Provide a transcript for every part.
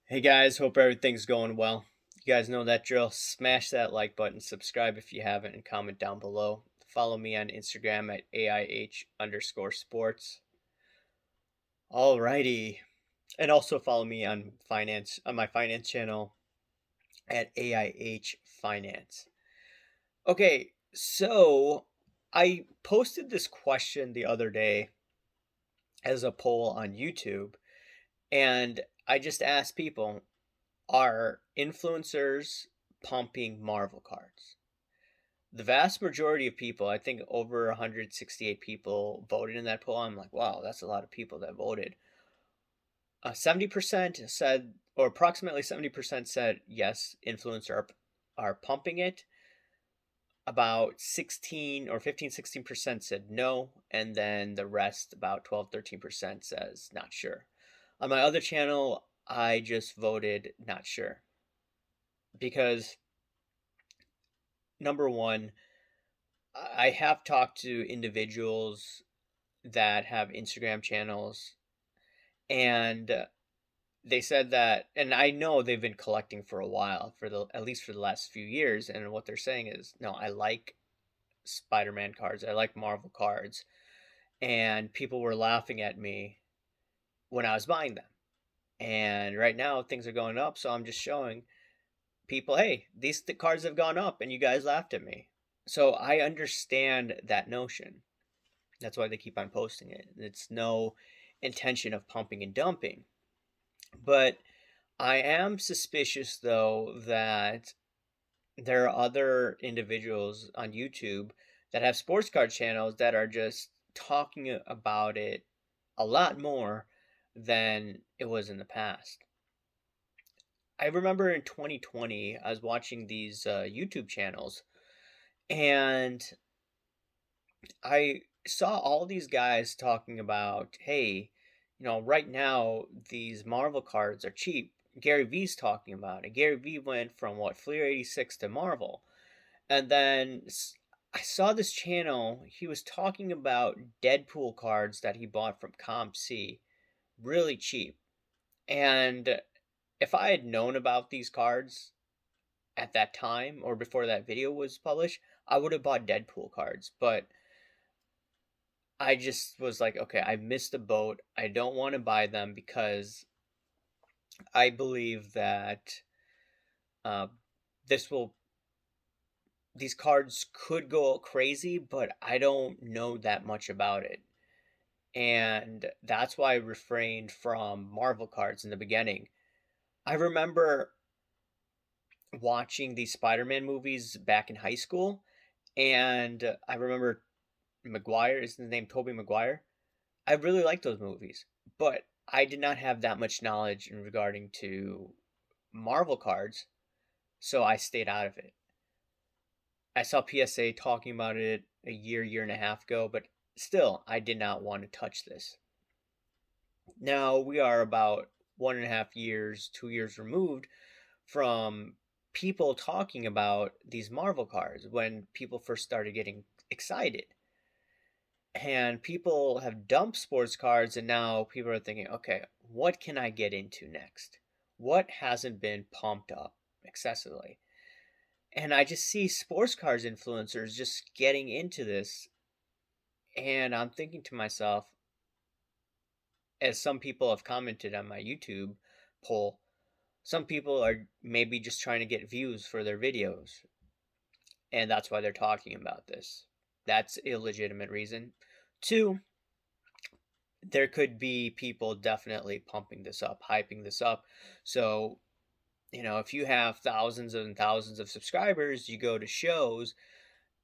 Hey guys, hope everything's going well. You guys know that drill. Smash that like button, subscribe if you haven't, and comment down below. Follow me on Instagram at AIH_sports. Alrighty. And also follow me on my finance channel at AIH Finance. Okay, so I posted this question the other day as a poll on YouTube, and I just asked people, are influencers pumping Marvel cards? The vast majority of people, I think over 168 people voted in that poll. I'm like, wow, that's a lot of people that voted. 70% said, or approximately 70% said, yes, are pumping it. About 16 or 15, 16% said no. And then the rest, about 12, 13% says not sure. On my other channel, I just voted not sure because number one, I have talked to individuals that have Instagram channels, and they said that, and I know they've been collecting for a while, for the at least for the last few years, and what they're saying is, no, I like Spider-Man cards, I like Marvel cards, and people were laughing at me when I was buying them. And right now things are going up, so I'm just showing people, hey, the cards have gone up, and you guys laughed at me. So I understand that notion. That's why they keep on posting it. It's no intention of pumping and dumping. But I am suspicious, though, that there are other individuals on YouTube that have sports card channels that are just talking about it a lot more than it was in the past. I remember in 2020, I was watching these YouTube channels, and I saw all these guys talking about, hey, right now these Marvel cards are cheap. Gary V's talking about it. Gary V went from what, Fleer 86 to Marvel. And then I saw this channel, he was talking about Deadpool cards that he bought from Comp C, really cheap. And if I had known about these cards at that time or before that video was published, I would have bought Deadpool cards. But I just was like, okay, I missed the boat. I don't want to buy them because I believe that uh, this will these cards could go crazy, but I don't know that much about it. And that's why I refrained from Marvel cards in the beginning. I remember watching these Spider-Man movies back in high school, and I remember Maguire, is his name Tobey Maguire? I really like those movies, but I did not have that much knowledge in regarding to Marvel cards, so I stayed out of it. I saw PSA talking about it a year and a half ago, but still, I did not want to touch this. Now we are about 1.5 years, 2 years removed from people talking about these Marvel cards when people first started getting excited. And people have dumped sports cards, and now people are thinking, okay, what can I get into next? What hasn't been pumped up excessively? And I just see sports cards influencers just getting into this, and I'm thinking to myself, as some people have commented on my YouTube poll, some people are maybe just trying to get views for their videos, and that's why they're talking about this. That's a legitimate reason. Two, there could be people definitely pumping this up, hyping this up. So, if you have thousands and thousands of subscribers, you go to shows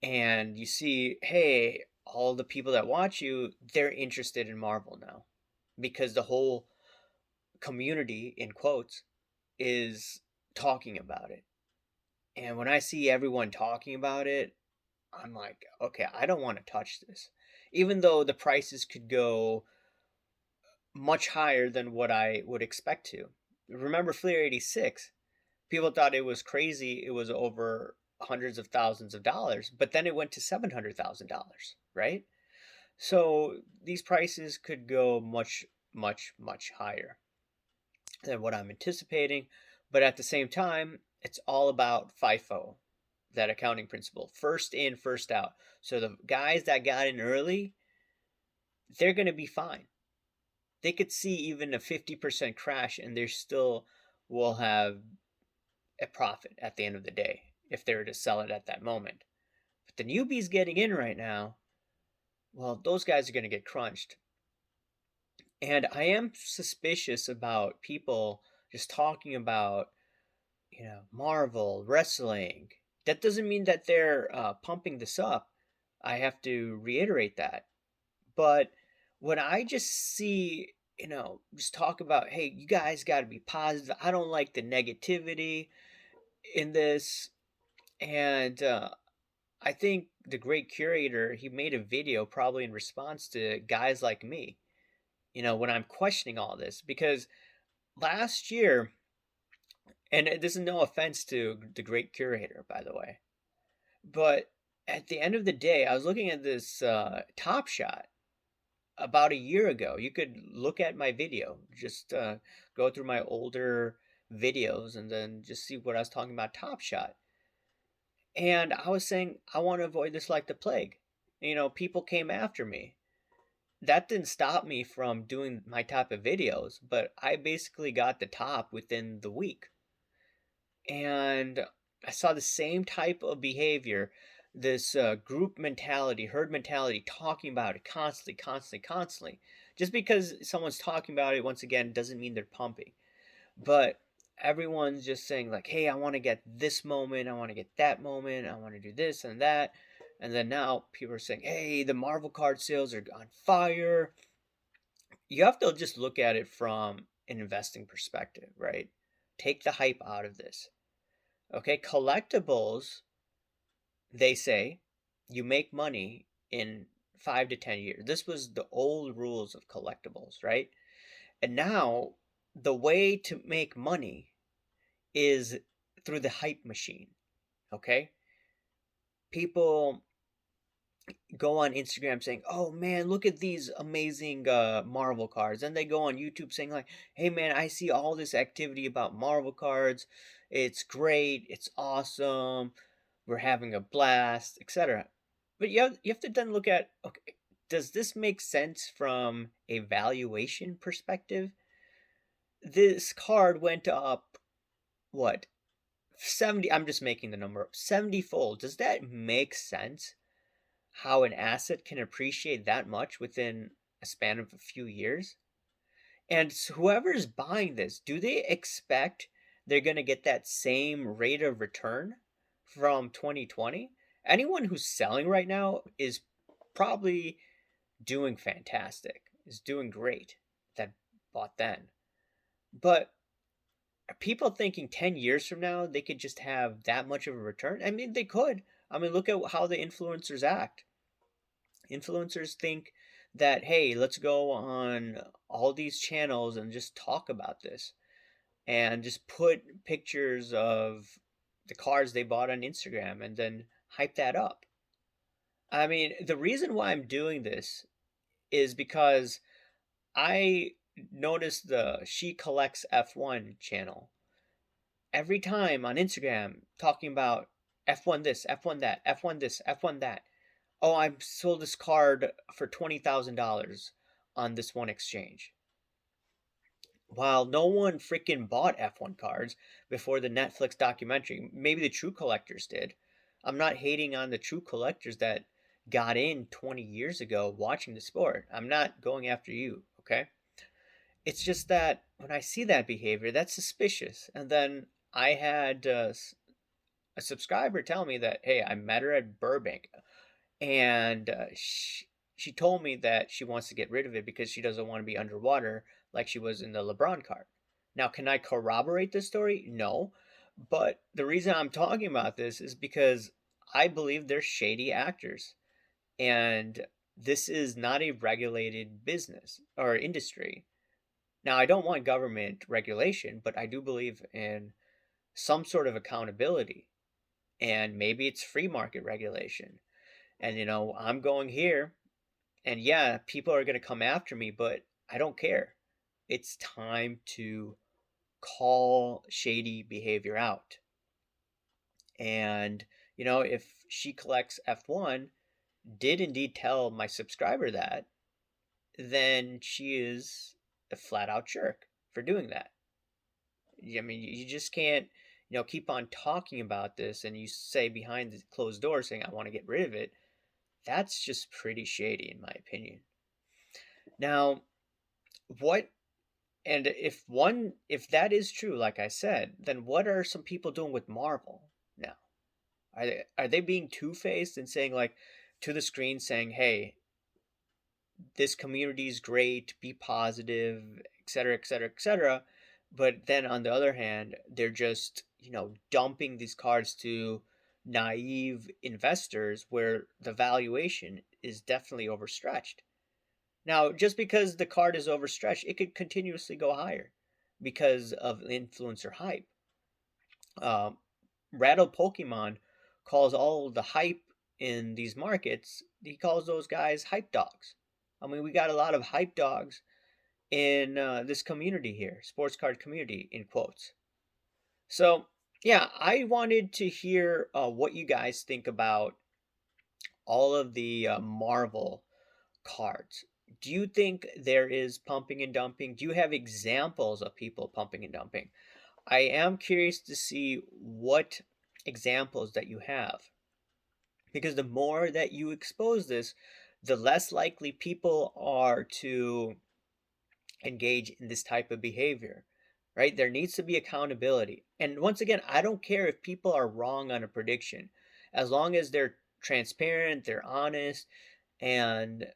and you see, hey, all the people that watch you, they're interested in Marvel now because the whole community, in quotes, is talking about it. And when I see everyone talking about it, I'm like, okay, I don't want to touch this. Even though the prices could go much higher than what I would expect to. Remember Fleer 86? People thought it was crazy. It was over hundreds of thousands of dollars, but then it went to $700,000, right? So these prices could go much, much, much higher. than what I'm anticipating. But at the same time, it's all about FIFO, that accounting principle, first in, first out. So the guys that got in early, they're going to be fine. They could see even a 50% crash and they still will have a profit at the end of the day if they were to sell it at that moment. But the newbies getting in right now, well, those guys are going to get crunched. And I am suspicious about people just talking about, Marvel, wrestling. That doesn't mean that they're pumping this up. I have to reiterate that. But when I just see, just talk about, hey, you guys got to be positive. I don't like the negativity in this. And I think the great curator, he made a video probably in response to guys like me, when I'm questioning all this. Because last year, and this is no offense to the great curator, by the way, but at the end of the day, I was looking at this Top Shot about a year ago. You could look at my video, just go through my older videos and then just see what I was talking about Top Shot. And I was saying, I want to avoid this like the plague. People came after me. That didn't stop me from doing my type of videos, but I basically got the top within the week. And I saw the same type of behavior, this group mentality, herd mentality, talking about it constantly, constantly, constantly. Just because someone's talking about it, once again, doesn't mean they're pumping. But everyone's just saying, like, hey, I want to get this moment, I want to get that moment, I want to do this and that. And then now people are saying, hey, the Marvel card sales are on fire. You have to just look at it from an investing perspective, right? Take the hype out of this. Okay, collectibles, they say you make money in 5 to 10 years. This was the old rules of collectibles, right? And now the way to make money is through the hype machine. Okay, people go on Instagram saying, "Oh man, look at these amazing Marvel cards," and they go on YouTube saying like, "Hey man, I see all this activity about Marvel cards. It's great. It's awesome. We're having a blast, etc." But you have to then look at, okay, does this make sense from a valuation perspective? This card went up what, 70, I'm just making the number up, 70 fold. Does that make sense? How an asset can appreciate that much within a span of a few years? And whoever's buying this, do they expect they're going to get that same rate of return from 2020? Anyone who's selling right now is probably doing fantastic, is doing great, that bought then. But are people thinking 10 years from now they could just have that much of a return? I mean, they could. I mean, look at how the influencers act. Influencers think that, hey, let's go on all these channels and just talk about this and just put pictures of the cars they bought on Instagram and then hype that up. I mean, the reason why I'm doing this is because I noticed the She Collects F1 channel every time on Instagram talking about F1 this, F1 that, F1 this, F1 that. Oh, I sold this card for $20,000 on this one exchange. While no one freaking bought F1 cards before the Netflix documentary, maybe the true collectors did. I'm not hating on the true collectors that got in 20 years ago watching the sport. I'm not going after you, okay? It's just that when I see that behavior, that's suspicious. And then I had a subscriber tell me that, hey, I met her at Burbank, and she told me that she wants to get rid of it because she doesn't want to be underwater like she was in the LeBron card. Now, can I corroborate this story? No. But the reason I'm talking about this is because I believe they're shady actors. And this is not a regulated business or industry. Now, I don't want government regulation, but I do believe in some sort of accountability. And maybe it's free market regulation. And, I'm going here. And yeah, people are going to come after me, but I don't care. It's time to call shady behavior out. And, if she collects F1, did indeed tell my subscriber that, then she is a flat out jerk for doing that. I mean, you just can't, keep on talking about this and you say behind the closed door saying, I want to get rid of it. That's just pretty shady, in my opinion. Now, what, and if that is true, like I said, then what are some people doing with Marvel now? Are they being two-faced and saying, like, to the screen saying, hey, this community is great, be positive, etc., etc., etc. But then on the other hand, they're just, dumping these cards to naive investors where the valuation is definitely overstretched. Now, just because the card is overstretched, it could continuously go higher because of influencer hype. Um, Rattle Pokemon calls all the hype in these markets, he calls those guys hype dogs. I mean, we got a lot of hype dogs in this community here, sports card community, in quotes. So, yeah, I wanted to hear what you guys think about all of the Marvel cards. Do you think there is pumping and dumping? Do you have examples of people pumping and dumping? I am curious to see what examples that you have, because the more that you expose this, the less likely people are to engage in this type of behavior, right? There needs to be accountability. And once again, I don't care if people are wrong on a prediction, as long as they're transparent, they're honest, and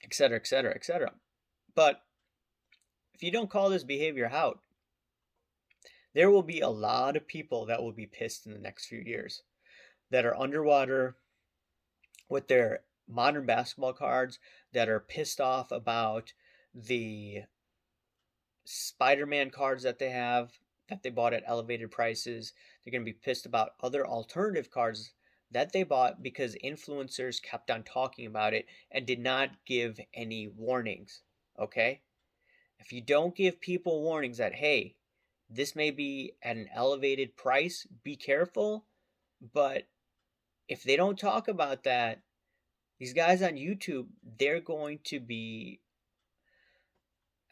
et cetera, et cetera, et cetera. But if you don't call this behavior out, there will be a lot of people that will be pissed in the next few years that are underwater with their modern basketball cards, that are pissed off about the Spider-Man cards that they have that they bought at elevated prices. They're going to be pissed about other alternative cards that they bought because influencers kept on talking about it and did not give any warnings. Okay? If you don't give people warnings that, hey, this may be at an elevated price, be careful. But if they don't talk about that, these guys on YouTube, they're going to be,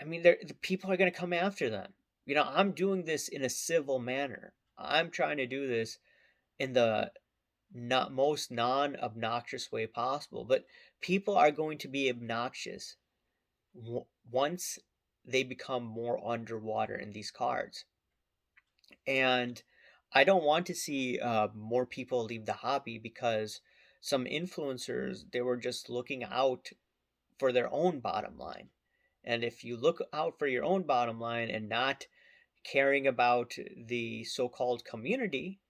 I mean, the people are going to come after them. I'm doing this in a civil manner. I'm trying to do this in the not most non-obnoxious way possible. But people are going to be obnoxious once they become more underwater in these cards. And I don't want to see more people leave the hobby because some influencers, they were just looking out for their own bottom line. And if you look out for your own bottom line and not caring about the so-called community,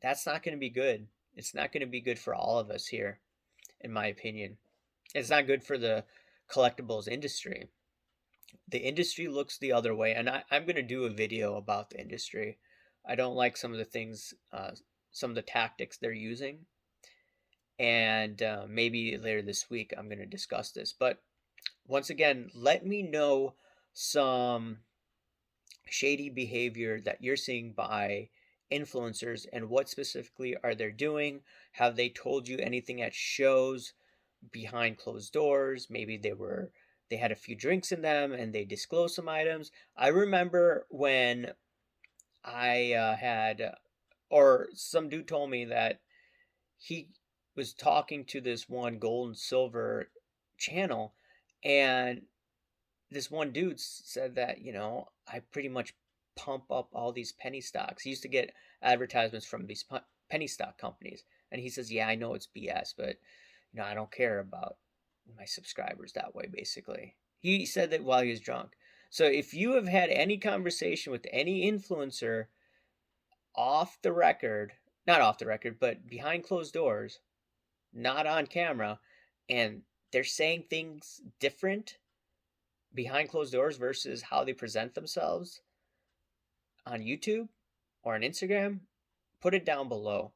that's not going to be good. It's not going to be good for all of us here, in my opinion. It's not good for the collectibles industry. The industry looks the other way, and I'm going to do a video about the industry. I don't like some of the things, some of the tactics they're using, and maybe later this week I'm going to discuss this. But once again, let me know some shady behavior that you're seeing by influencers and what specifically are they doing. Have they told you anything at shows behind closed doors? Maybe they had a few drinks in them and they disclosed some items. I remember when I had, or some dude told me that he was talking to this one gold and silver channel, and this one dude said that, I pretty much pump up all these penny stocks. He used to get advertisements from these penny stock companies. And he says, yeah, I know it's BS, but, I don't care about my subscribers that way, basically. He said that while he was drunk. So if you have had any conversation with any influencer off the record, not off the record, but behind closed doors, not on camera, and they're saying things different behind closed doors versus how they present themselves on YouTube or on Instagram, put it down below.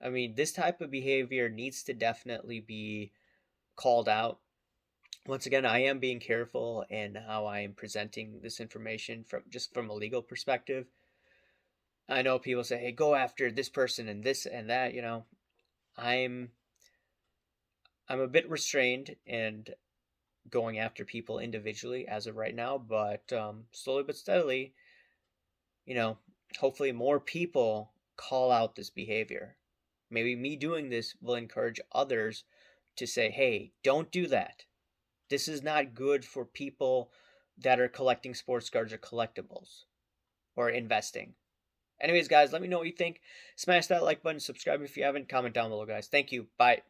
I mean, this type of behavior needs to definitely be called out. once again, I am being careful in how I am presenting this information from a legal perspective. I know people say, "Hey, go after this person and this and that." I'm I'm a bit restrained and going after people individually as of right now, but slowly but steadily, you know, hopefully more people call out this behavior. Maybe me doing this will encourage others to say, "Hey, don't do that. This is not good for people that are collecting sports cards or collectibles or investing." Anyways, guys, let me know what you think. Smash that like button, subscribe if you haven't, comment down below, guys. Thank you. Bye.